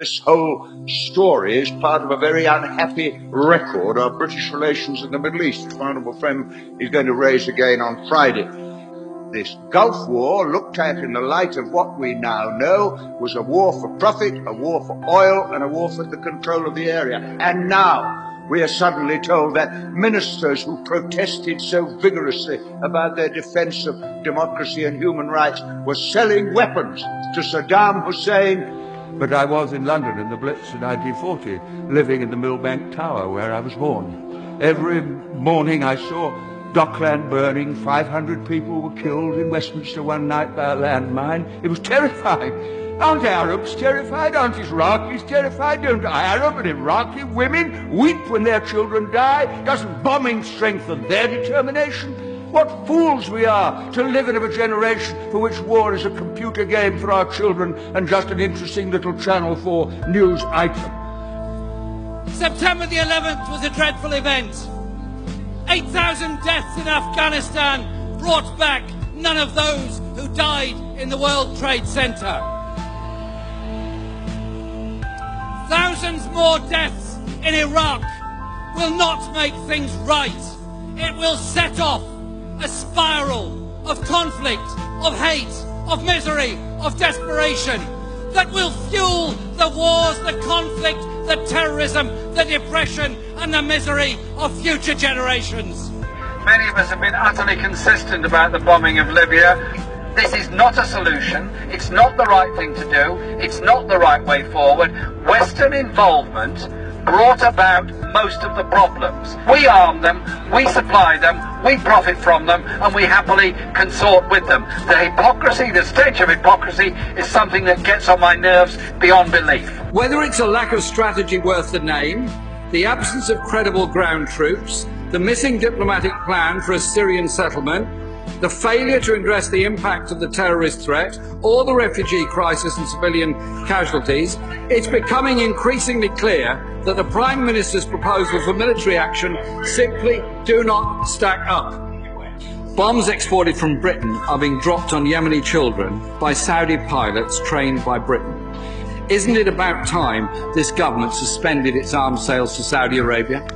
This whole story is part of a very unhappy record of British relations in the Middle East, which my honourable friend is going to raise again on Friday. This Gulf War, looked at in the light of what we now know, was a war for profit, a war for oil, and a war for the control of the area. And now we are suddenly told that ministers who protested so vigorously about their defence of democracy and human rights were selling weapons to Saddam Hussein. But I was in London in the Blitz in 1940, living in the Millbank Tower where I was born. Every morning I saw Dockland burning, 500 people were killed in Westminster one night by a landmine. It was terrifying. Aren't Arabs terrified? Aren't Iraqis terrified? Don't Arab and Iraqi women weep when their children die? Doesn't bombing strengthen their determination? What fools we are to live in a generation for which war is a computer game for our children and just an interesting little Channel 4 news item. September the 11th was a dreadful event. 8,000 deaths in Afghanistan brought back none of those who died in the World Trade Center. Thousands more deaths in Iraq will not make things right. It will set off a spiral of conflict, of hate, of misery, of desperation that will fuel the wars, the conflict, the terrorism, the depression and the misery of future generations. Many of us have been utterly consistent about the bombing of Libya. This is not a solution. It's not the right thing to do. It's not the right way forward. Western involvement brought about most of the problems. We arm them, we supply them, we profit from them, and we happily consort with them. The hypocrisy, the stench of hypocrisy, is something that gets on my nerves beyond belief. Whether it's a lack of strategy worth the name, the absence of credible ground troops, the missing diplomatic plan for a Syrian settlement, the failure to address the impact of the terrorist threat, or the refugee crisis and civilian casualties, it's becoming increasingly clear that the Prime Minister's proposal for military action simply do not stack up. Bombs exported from Britain are being dropped on Yemeni children by Saudi pilots trained by Britain. Isn't it about time this government suspended its arms sales to Saudi Arabia?